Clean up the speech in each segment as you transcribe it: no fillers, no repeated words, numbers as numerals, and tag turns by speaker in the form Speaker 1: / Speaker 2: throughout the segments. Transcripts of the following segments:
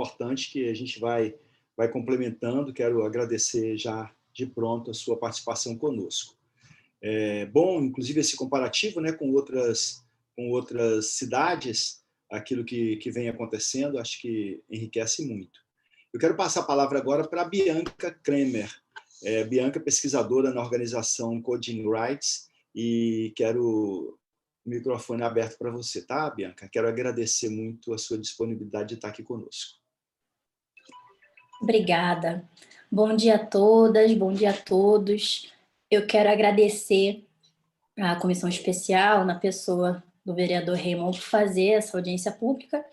Speaker 1: importante que a gente vai complementando. Quero agradecer já de pronto a sua participação conosco. É bom, inclusive, esse comparativo, né, com outras cidades, aquilo que vem acontecendo, acho que enriquece muito. Eu quero passar a palavra agora para a Bianca Kremer. Bianca é pesquisadora na organização Coding Rights, e quero o microfone aberto para você, tá, Bianca? Quero agradecer muito a sua disponibilidade de estar aqui conosco.
Speaker 2: Obrigada. Bom dia a todas, bom dia a todos. Eu quero agradecer à Comissão Especial, na pessoa do vereador Raymond, por fazer essa audiência pública,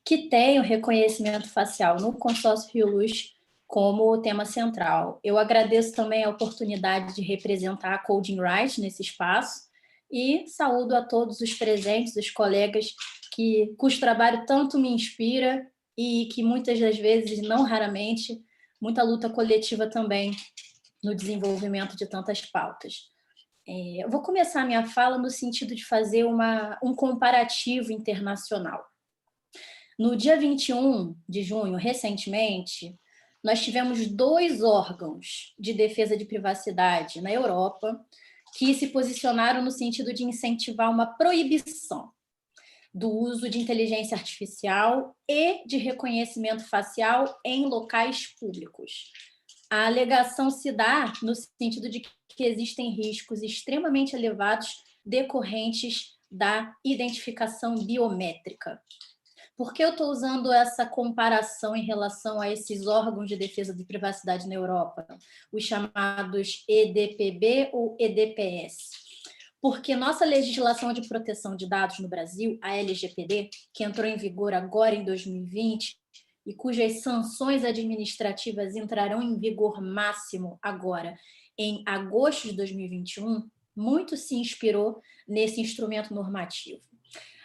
Speaker 2: que tem o reconhecimento facial no consórcio Rio Luz como tema central. Eu agradeço também a oportunidade de representar a Coding Rights nesse espaço e saúdo a todos os presentes, os colegas cujo trabalho tanto me inspira e que muitas das vezes, não raramente, muita luta coletiva também no desenvolvimento de tantas pautas. Eu vou começar a minha fala no sentido de fazer um comparativo internacional. No dia 21 de junho, recentemente, nós tivemos 2 órgãos de defesa de privacidade na Europa que se posicionaram no sentido de incentivar uma proibição do uso de inteligência artificial e de reconhecimento facial em locais públicos. A alegação se dá no sentido de que existem riscos extremamente elevados decorrentes da identificação biométrica. Por que eu estou usando essa comparação em relação a esses órgãos de defesa de privacidade na Europa, os chamados EDPB ou EDPS? Porque nossa legislação de proteção de dados no Brasil, a LGPD, que entrou em vigor agora em 2020 e cujas sanções administrativas entrarão em vigor máximo agora em agosto de 2021, muito se inspirou nesse instrumento normativo.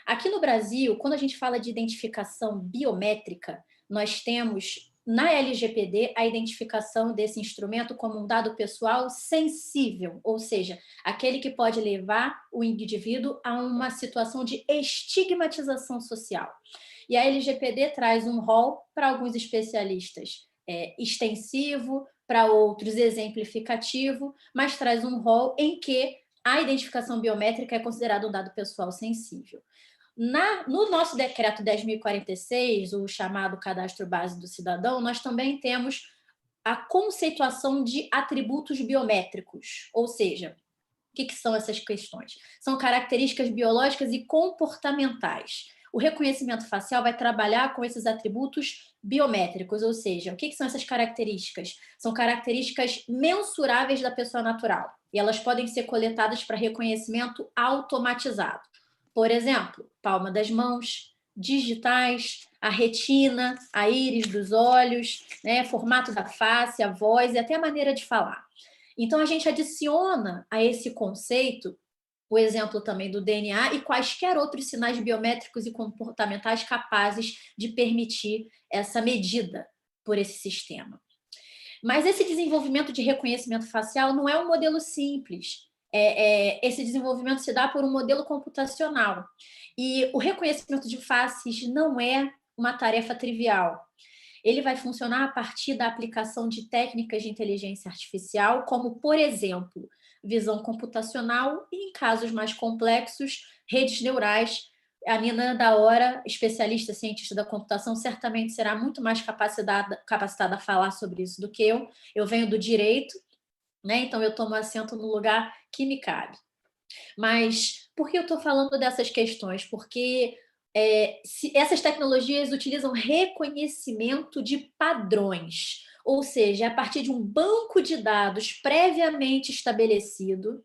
Speaker 2: Aqui no Brasil, quando a gente fala de identificação biométrica, nós temos na LGPD a identificação desse instrumento como um dado pessoal sensível, ou seja, aquele que pode levar o indivíduo a uma situação de estigmatização social. E a LGPD traz um rol para alguns especialistas extensivo, para outros exemplificativo, mas traz um rol em que a identificação biométrica é considerada um dado pessoal sensível. No nosso decreto 10.046, o chamado Cadastro Base do Cidadão, nós também temos a conceituação de atributos biométricos, ou seja, o que são essas questões? São características biológicas e comportamentais. O reconhecimento facial vai trabalhar com esses atributos biométricos, ou seja, o que são essas características? São características mensuráveis da pessoa natural, e elas podem ser coletadas para reconhecimento automatizado. Por exemplo, palma das mãos, digitais, a retina, a íris dos olhos, né, formato da face, a voz e até a maneira de falar. Então, a gente adiciona a esse conceito o exemplo também do DNA e quaisquer outros sinais biométricos e comportamentais capazes de permitir essa medida por esse sistema. Mas esse desenvolvimento de reconhecimento facial não é um modelo simples. Esse desenvolvimento se dá por um modelo computacional. E o reconhecimento de faces não é uma tarefa trivial. Ele vai funcionar a partir da aplicação de técnicas de inteligência artificial, como, por exemplo, visão computacional e, em casos mais complexos, redes neurais. A Nina da Hora, especialista, cientista da computação, certamente será muito mais capacitada a falar sobre isso do que eu. Eu venho do direito, né? Então eu tomo assento no lugar que me cabe. Mas por que eu estou falando dessas questões? Porque essas tecnologias utilizam reconhecimento de padrões, ou seja, a partir de um banco de dados previamente estabelecido,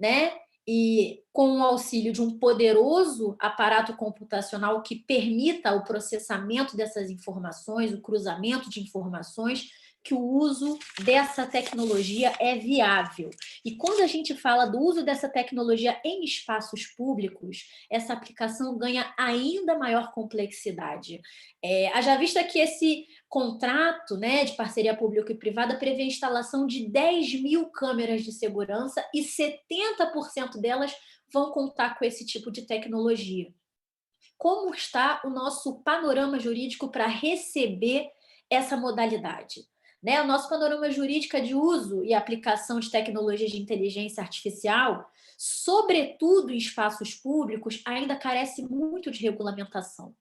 Speaker 2: né? E com o auxílio de um poderoso aparato computacional que permita o processamento dessas informações, o cruzamento de informações, que o uso dessa tecnologia é viável. E quando a gente fala do uso dessa tecnologia em espaços públicos, essa aplicação ganha ainda maior complexidade. Haja vista que esse contrato, né, de parceria pública e privada prevê a instalação de 10.000 câmeras de segurança e 70% delas vão contar com esse tipo de tecnologia. como está o nosso panorama jurídico para receber essa modalidade. Né? O nosso panorama jurídico de uso e aplicação de tecnologias de inteligência artificial, sobretudo em espaços públicos, ainda carece muito de regulamentação.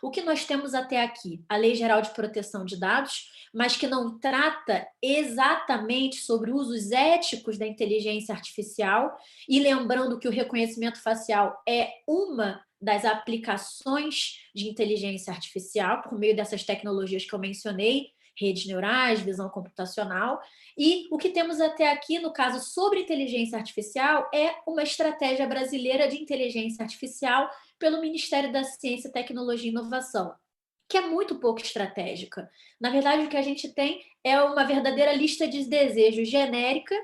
Speaker 2: O que nós temos até aqui? A Lei Geral de Proteção de Dados, mas que não trata exatamente sobre usos éticos da inteligência artificial, e lembrando que o reconhecimento facial é uma das aplicações de inteligência artificial, por meio dessas tecnologias que eu mencionei, redes neurais, visão computacional, e o que temos até aqui, no caso sobre inteligência artificial, é uma estratégia brasileira de inteligência artificial pelo Ministério da Ciência, Tecnologia e Inovação, que é muito pouco estratégica. Na verdade, o que a gente tem é uma verdadeira lista de desejos genérica,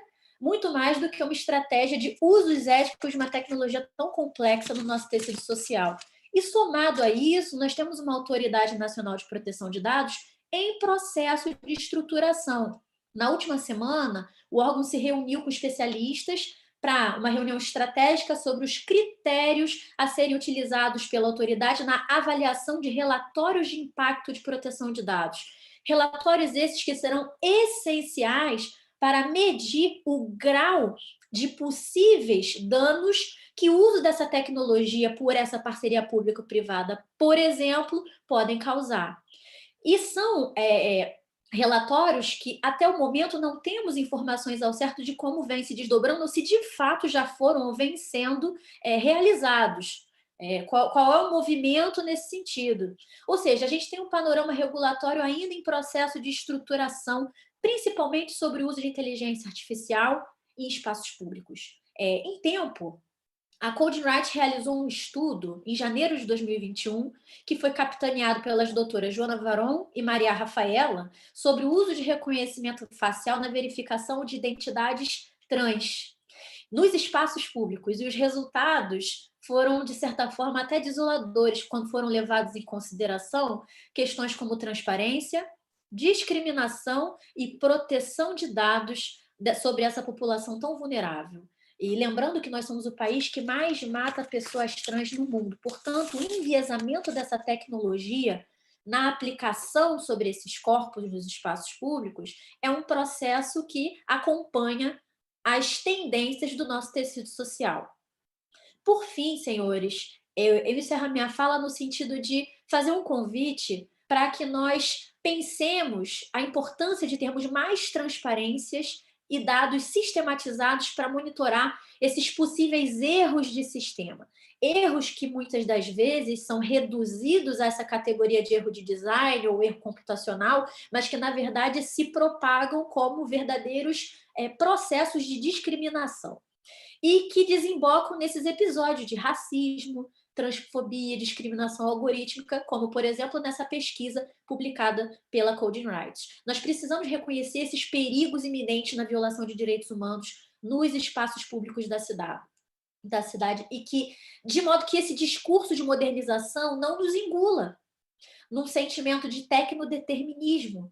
Speaker 2: muito mais do que uma estratégia de usos éticos de uma tecnologia tão complexa no nosso tecido social. E somado a isso, nós temos uma Autoridade Nacional de Proteção de Dados em processo de estruturação. Na última semana, o órgão se reuniu com especialistas para uma reunião estratégica sobre os critérios a serem utilizados pela autoridade na avaliação de relatórios de impacto de proteção de dados. Relatórios esses que serão essenciais para medir o grau de possíveis danos que o uso dessa tecnologia por essa parceria público-privada, por exemplo, podem causar. E são relatórios que, até o momento, não temos informações ao certo de como vem se desdobrando, ou se de fato já foram ou vêm sendo realizados. Qual é o movimento nesse sentido? Ou seja, a gente tem um panorama regulatório ainda em processo de estruturação, principalmente sobre o uso de inteligência artificial em espaços públicos. Em tempo, a CodeWright realizou um estudo em janeiro de 2021, que foi capitaneado pelas doutoras Joana Varon e Maria Rafaela, sobre o uso de reconhecimento facial na verificação de identidades trans nos espaços públicos. E os resultados foram, de certa forma, até desoladores, quando foram levados em consideração questões como transparência, discriminação e proteção de dados sobre essa população tão vulnerável. E lembrando que nós somos o país que mais mata pessoas trans no mundo. Portanto, o enviesamento dessa tecnologia na aplicação sobre esses corpos nos espaços públicos é um processo que acompanha as tendências do nosso tecido social. Por fim, senhores, eu encerro a minha fala no sentido de fazer um convite para que nós pensemos a importância de termos mais transparências e dados sistematizados para monitorar esses possíveis erros de sistema. Erros que muitas das vezes são reduzidos a essa categoria de erro de design ou erro computacional, mas que, na verdade, se propagam como verdadeiros processos de discriminação e que desembocam nesses episódios de racismo, transfobia, discriminação algorítmica, como, por exemplo, nessa pesquisa publicada pela Coding Rights. Nós precisamos reconhecer esses perigos iminentes na violação de direitos humanos nos espaços públicos da cidade e que, de modo que esse discurso de modernização não nos engula num sentimento de tecnodeterminismo,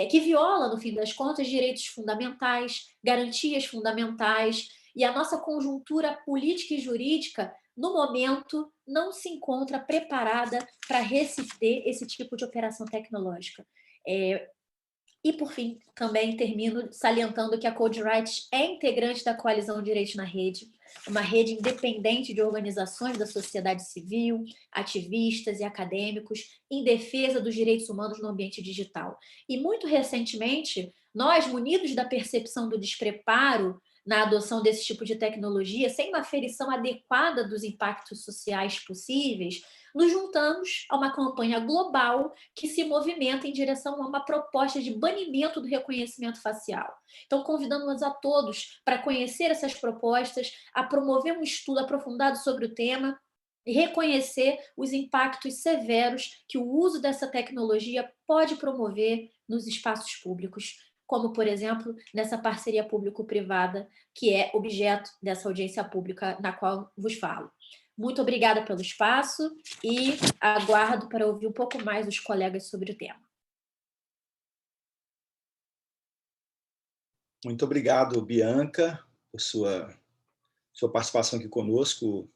Speaker 2: que viola, no fim das contas, direitos fundamentais, garantias fundamentais, e a nossa conjuntura política e jurídica, no momento, não se encontra preparada para receber esse tipo de operação tecnológica. E, por fim, também termino salientando que a CodeWright é integrante da Coalizão Direitos na Rede, uma rede independente de organizações da sociedade civil, ativistas e acadêmicos em defesa dos direitos humanos no ambiente digital. E, muito recentemente, nós, munidos da percepção do despreparo na adoção desse tipo de tecnologia, sem uma aferição adequada dos impactos sociais possíveis, nos juntamos a uma campanha global que se movimenta em direção a uma proposta de banimento do reconhecimento facial. Então, convidamos a todos para conhecer essas propostas, a promover um estudo aprofundado sobre o tema e reconhecer os impactos severos que o uso dessa tecnologia pode promover nos espaços públicos, como, por exemplo, nessa parceria público-privada, que é objeto dessa audiência pública na qual vos falo. Muito obrigada pelo espaço e aguardo para ouvir um pouco mais dos colegas sobre o tema.
Speaker 1: Muito obrigado, Bianca, por sua participação aqui conosco,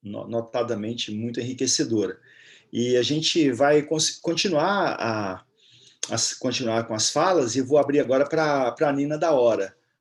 Speaker 1: notadamente muito enriquecedora. E a gente vai continuar com as falas, e vou abrir agora para a Nina da Hora.